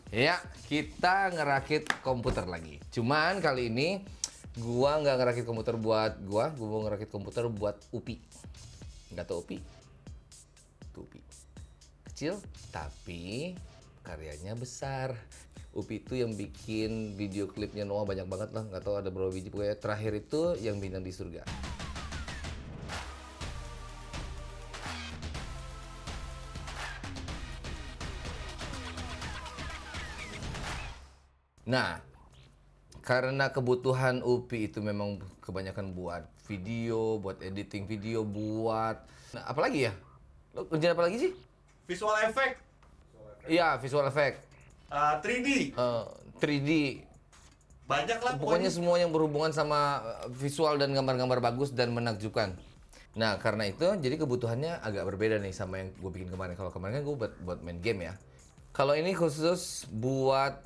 Ya, kita ngerakit komputer lagi. Cuman kali ini gua nggak ngerakit komputer buat gua mau ngerakit komputer buat Upi. Nggak tau Upi? Tuh Upi. Kecil, tapi karyanya besar. Upi itu yang bikin video klipnya Noah banyak banget lah. Nggak tahu ada berapa biji. Pokoknya terakhir itu yang Bintang di Surga. Nah, karena kebutuhan Upi itu memang kebanyakan buat video, buat editing video, buat... Nah, apalagi ya? Lo kerjaan apa lagi sih? Visual effect. Iya, visual effect. 3D. 3D. Banyak lah Pokoknya semua yang berhubungan sama visual dan gambar-gambar bagus dan menakjubkan. Nah, karena itu, jadi kebutuhannya agak berbeda nih sama yang gue bikin kemarin. Kalau kemarin kan gue buat main game ya. Kalau ini khusus buat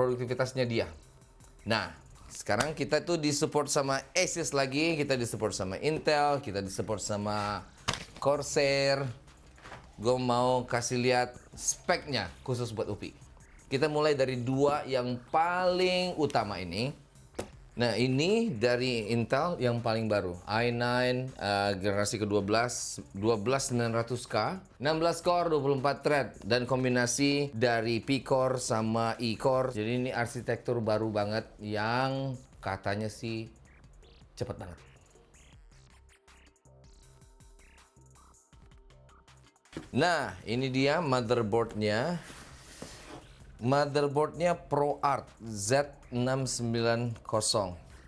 produktivitasnya dia. Nah, sekarang kita tuh disupport sama Asus lagi, kita disupport sama Intel, kita disupport sama Corsair. Gue mau kasih lihat speknya khusus buat Upi. Kita mulai dari dua yang paling utama ini. Nah, ini dari Intel yang paling baru, i9 generasi ke-12, 12900K, 16 core, 24 thread, dan kombinasi dari P-core sama E-core. Jadi ini arsitektur baru banget yang katanya sih cepet banget. Nah, ini dia motherboardnya. Motherboardnya ProArt Z690.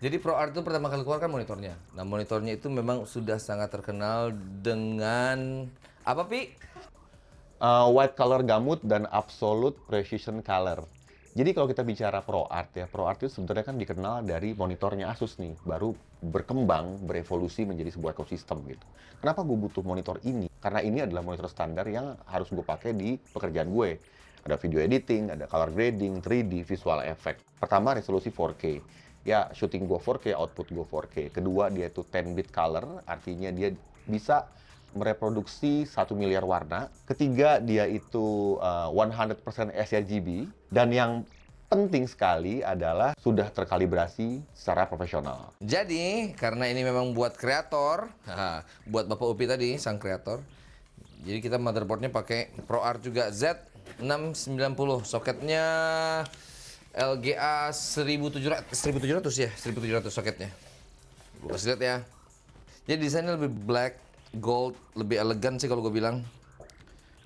Jadi ProArt itu pertama kali keluar kan monitornya. Nah, monitornya itu memang sudah sangat terkenal dengan apa, Pi? White color gamut dan absolute precision color. Jadi kalau kita bicara ProArt ya, ProArt itu sebenarnya kan dikenal dari monitornya Asus nih, baru berkembang, berevolusi menjadi sebuah ekosistem gitu. Kenapa gue butuh monitor ini? Karena ini adalah monitor standar yang harus gue pakai di pekerjaan gue. Ada video editing, ada color grading, 3D, visual effect. Pertama, resolusi 4K. Ya, shooting gue 4K, output gue 4K. Kedua, dia itu 10-bit color, artinya dia bisa mereproduksi 1 miliar warna. Ketiga, dia itu 100% sRGB. Dan yang penting sekali adalah sudah terkalibrasi secara profesional. Jadi, karena ini memang buat kreator, buat Bapak Upi tadi, sang kreator. Jadi kita motherboardnya pakai ProArt juga Z690. Soketnya LGA 1700 ya, 1700 soketnya. Gue kasih lihat ya. Jadi desainnya lebih black, gold, lebih elegan sih kalau gue bilang.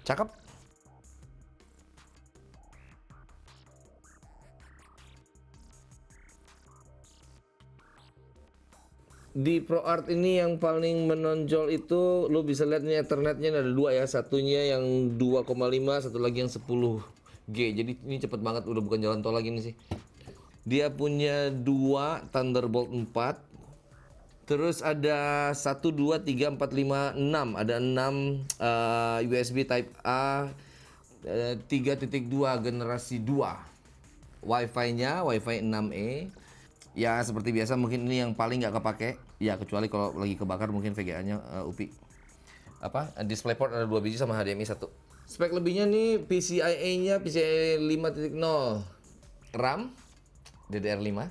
Cakep. Di ProArt ini yang paling menonjol itu lu bisa lihat nih Ethernetnya ada dua ya, satunya yang 2,5, satu lagi yang 10G. Jadi ini cepet banget, udah bukan jalan tol lagi nih sih. Dia punya dua Thunderbolt 4. Terus ada 1, 2, 3, 4, 5, 6. Ada 6 USB Type A 3.2 generasi 2. Wi-Fi-nya Wi-Fi 6E. Ya seperti biasa mungkin ini yang paling nggak kepake. Ya kecuali kalau lagi kebakar mungkin VGA-nya Upi. Apa? DisplayPort ada 2 biji sama HDMI 1. Spek lebihnya nih PCIe-nya PCIe 5.0. RAM DDR5.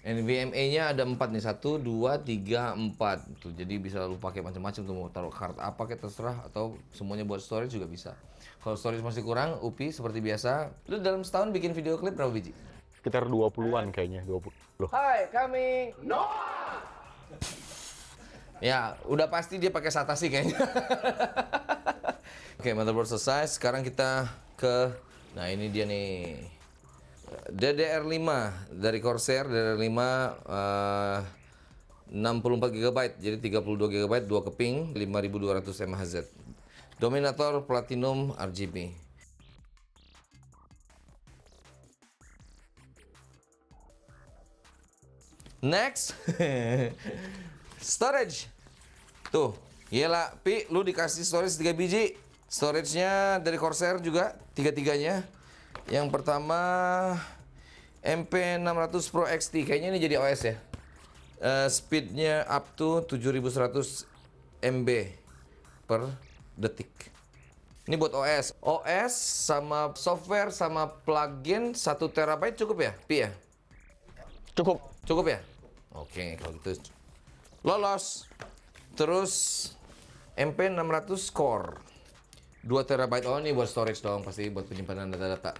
NVMe-nya ada 4 nih. 1, 2, 3, 4. Tuh, jadi bisa lu pakai macam-macam tuh, mau taruh card apa kayak terserah atau semuanya buat storage juga bisa. Kalau storage masih kurang, Upi seperti biasa. Lu dalam setahun bikin video klip berapa biji? Sekitar 20-an kayaknya, 20. Hai, kami Noah. Ya, udah pasti dia pakai SATA sih kayaknya. Oke, motherboard selesai. Sekarang kita ke, nah ini dia nih, DDR5 dari Corsair. DDR5 64 GB, jadi 32 GB, 2 keping, 5200 mHz. Dominator Platinum RGB. Next, storage. Tuh, iyalah, Pi, lu dikasih storage 3 biji. Storage-nya dari Corsair juga, tiga-tiganya. Yang pertama MP600 Pro XT, kayaknya ini jadi OS ya. Speednya up to 7100 MB per detik. Ini buat OS. OS sama software sama plugin 1 terabyte cukup ya? Pi ya? Cukup. Cukup ya? Oke, kalau gitu lolos. Terus MP600 core 2 terabyte. Oh, ini buat storage dong, pasti buat penyimpanan data-data.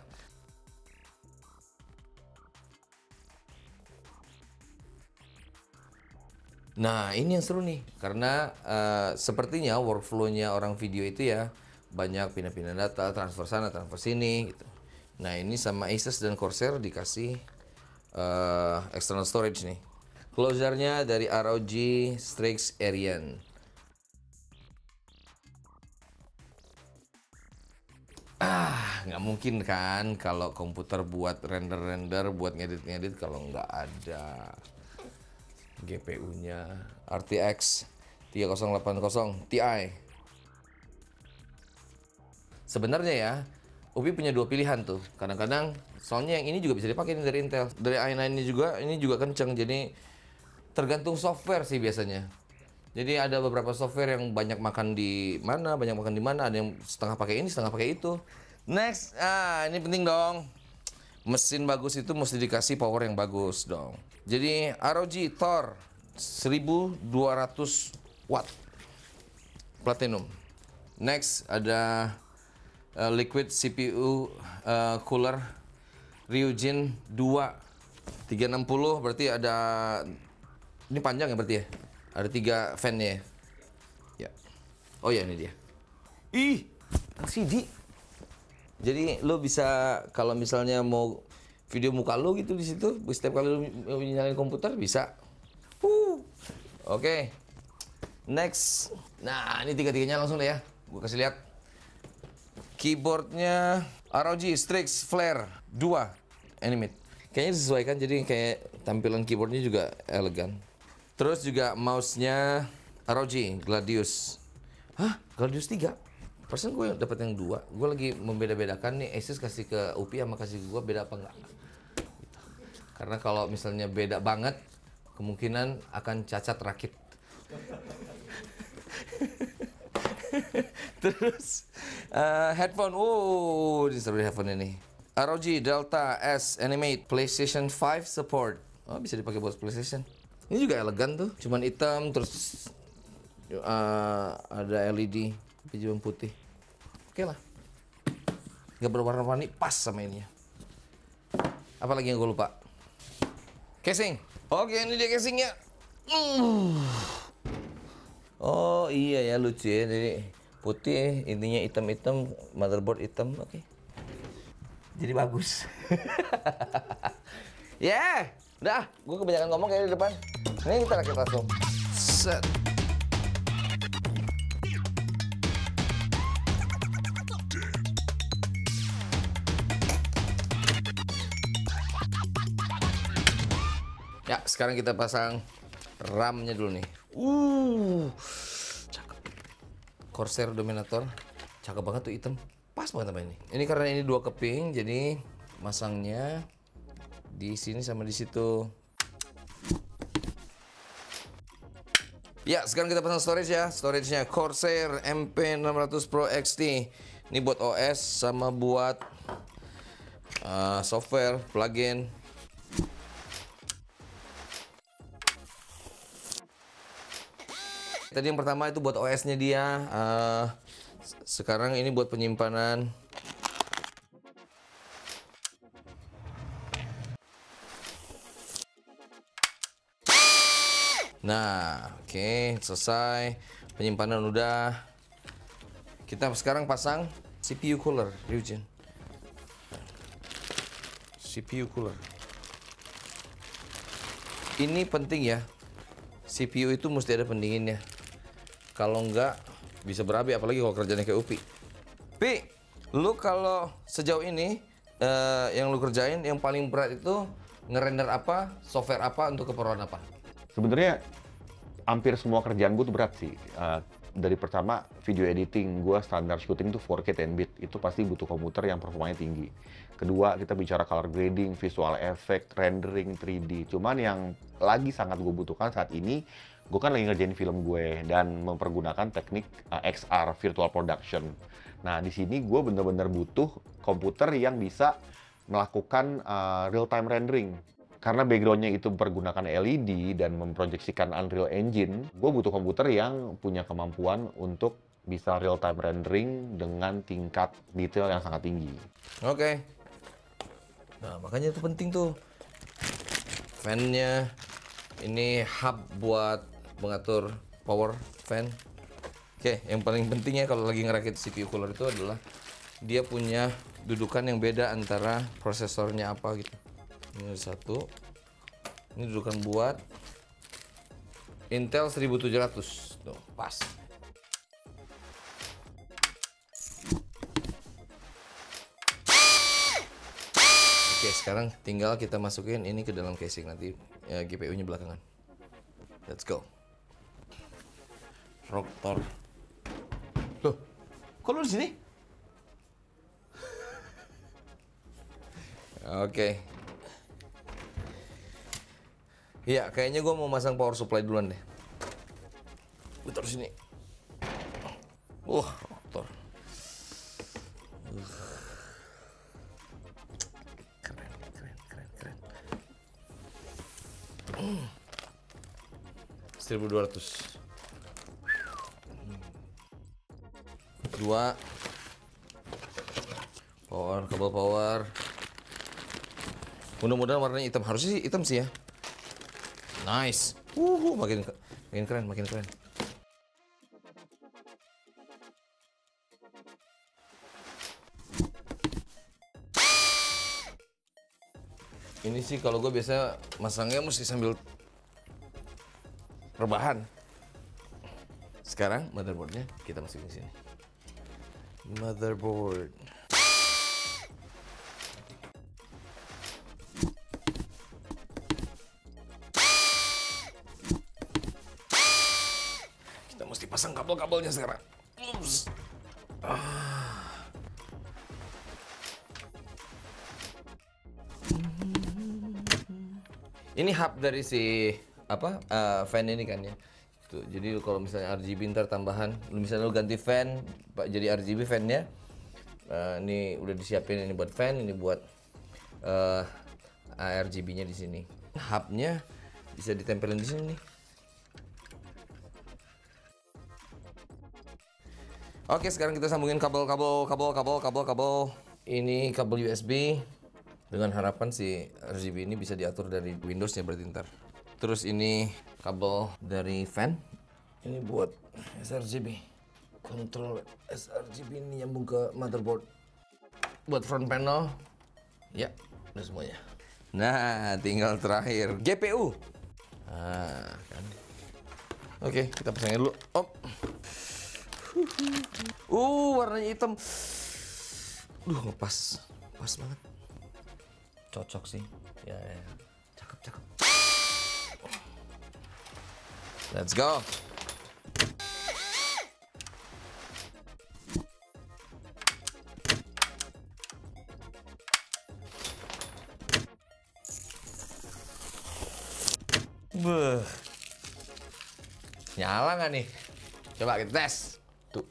Nah, ini yang seru nih, karena sepertinya workflow-nya orang video itu ya banyak pindah-pindah data, transfer sana, transfer sini gitu. Nah, ini sama Asus dan Corsair dikasih external storage nih. Closer-nya dari ROG Strix Ariane. Nggak mungkin kan kalau komputer buat render-render, buat ngedit-ngedit kalau nggak ada GPU-nya. RTX 3080 Ti. Sebenarnya ya, Upi punya 2 pilihan tuh. Kadang-kadang, soalnya yang ini juga bisa dipakai nih dari Intel. Dari i9 ini juga kenceng. Jadi tergantung software sih biasanya. Jadi ada beberapa software yang banyak makan di mana, ada yang setengah pakai ini, setengah pakai itu. Next, ini penting dong. Mesin bagus itu mesti dikasih power yang bagus dong. Jadi ROG Thor 1200 watt Platinum. Next ada liquid CPU cooler Ryujin 2 360, berarti ada, ini panjang ya berarti ya, ada 3 fan-nya ya. Oh ya, ini dia. Ih, LCD. Jadi lo bisa kalau misalnya mau video muka lo gitu di situ, setiap kali lo nyalain komputer bisa. Oke. Next. Nah, ini tiga-tiganya langsung deh ya. Gue kasih lihat. Keyboardnya ROG Strix Flare 2 Animate. Kayaknya disesuaikan, jadi kayak tampilan keyboardnya juga elegan. Terus juga mouse-nya ROG Gladius. Hah? Gladius 3? Persen gue dapat yang 2. Gue lagi membeda-bedakan nih, Asus kasih ke Upi sama kasih gue beda apa enggak. Karena kalau misalnya beda banget, kemungkinan akan cacat rakit. Terus headphone, ini seru headphone ini. ROG Delta S Animate PlayStation 5 support. Oh, bisa dipakai buat PlayStation. Ini juga elegan tuh, cuman hitam terus ada LED, tapi juga putih. Oke lah, nggak berwarna-warni, pas sama ini. Apalagi yang gue lupa? Casing. Oke, ini dia casingnya. Oh iya ya, lucu ya. Jadi putih, intinya hitam-hitam, motherboard hitam. Oke. Jadi bagus. Ya, udah. Gue kebanyakan ngomong kayak di depan. Ini kita rakit langsung. Set. Ya, sekarang kita pasang RAM-nya dulu nih. Cakep. Corsair Dominator. Cakep banget tuh hitam. Pas banget sama ini. Ini karena ini 2 keping, jadi masangnya di sini sama di situ. Ya, sekarang kita pasang storage ya. Storage-nya Corsair MP600 Pro XT. Ini buat OS sama buat software, plugin. Tadi yang pertama itu buat OS-nya dia. Sekarang ini buat penyimpanan. Nah, oke, selesai. Penyimpanan udah. Kita sekarang pasang CPU cooler, Ryujin. CPU cooler. Ini penting ya. CPU itu mesti ada pendinginnya. Kalau enggak bisa berapi, apalagi kalau kerjanya kayak Upi. Pi, lu kalau sejauh ini yang lu kerjain yang paling berat itu ngerender apa, software apa, untuk keperluan apa? Sebenarnya hampir semua kerjaan gue tuh berat sih. Dari pertama video editing, gue standar syuting tuh 4K 10-bit, itu pasti butuh komputer yang performanya tinggi. Kedua, kita bicara color grading, visual effect, rendering 3D. Cuman yang lagi sangat gue butuhkan saat ini, gue kan lagi ngerjain film gue dan mempergunakan teknik XR, virtual production. Nah, di sini gue bener-bener butuh komputer yang bisa melakukan real-time rendering. Karena background-nya itu pergunakan LED dan memproyeksikan Unreal Engine, gue butuh komputer yang punya kemampuan untuk bisa real-time rendering dengan tingkat detail yang sangat tinggi. Oke. Nah, makanya itu penting tuh. Fan-nya, ini hub buat mengatur power fan. Oke, yang paling pentingnya kalau lagi ngerakit CPU cooler itu adalah dia punya dudukan yang beda antara prosesornya apa gitu. Ini ada satu. Ini dudukan buat Intel 1700. Tuh, pas. Oke, sekarang tinggal kita masukin ini ke dalam casing, nanti ya, GPU-nya belakangan. Let's go. Rotor. Loh, kok lu di sini? Oke. Iya, kayaknya gue mau masang power supply duluan deh. Gue taruh sini. Rotor. Keren. 1200. Dua. Power, kabel power. Mudah-mudahan warnanya hitam. Harusnya sih hitam sih ya. Nice. Makin keren. Ini sih kalau gue biasa masangnya mesti sambil rebahan. Sekarang motherboardnya kita masukin sini. Motherboard. Kita mesti pasang kabel-kabelnya sekarang. Ups. Ini hub dari si fan ini kan ya. Tuh, jadi kalau misalnya RGB ntar tambahan, misalnya lu ganti fan, jadi RGB fan-nya. Ini udah disiapin, ini buat fan, ini buat RGB-nya di sini. Hub-nya bisa ditempelin di sini nih. Oke, sekarang kita sambungin kabel. Ini kabel USB. Dengan harapan si RGB ini bisa diatur dari Windows ya berarti ntar. Terus ini kabel dari fan. Ini buat sRGB. Kontrol sRGB ini nyambung ke motherboard. Buat front panel. Ya, udah semuanya. Nah, tinggal terakhir GPU. Nah, kan. Oke, kita pasangin dulu. Warnanya hitam. Ngepas. Pas banget. Cocok sih. Ya. Cakep. Let's go. Nyala nggak nih? Coba kita tes. Tuh.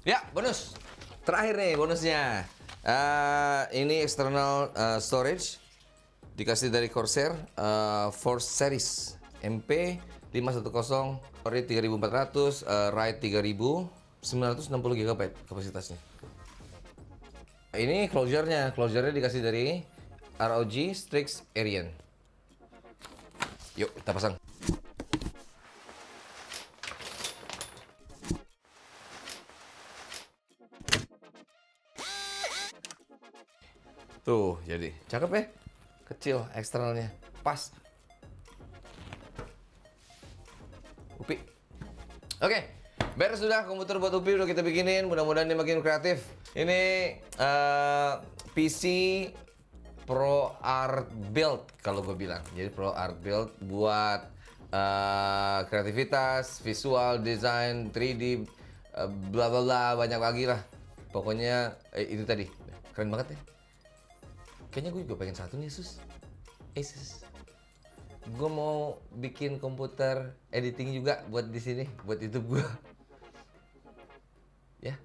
Ya, bonus. Terakhir nih bonusnya. Ini external storage. Dikasih dari Corsair Force Series MP 510, RAID 3400, RAID 3960 GB kapasitasnya. Ini closure-nya dikasih dari ROG Strix Arian. Yuk, kita pasang. Tuh, jadi cakep ya? Kecil eksternalnya, pas. Upi. Oke, beres sudah komputer buat Upi udah kita bikinin. Mudah-mudahan dia makin kreatif. Ini PC Pro Art Build kalau gue bilang. Jadi Pro Art Build buat kreativitas, visual, design, 3D, bla bla bla, banyak lagi lah. Pokoknya itu tadi keren banget ya. Kayaknya gue juga pengen satu nih Asus. Asus. Gue mau bikin komputer editing juga buat di sini, buat YouTube gue. Ya.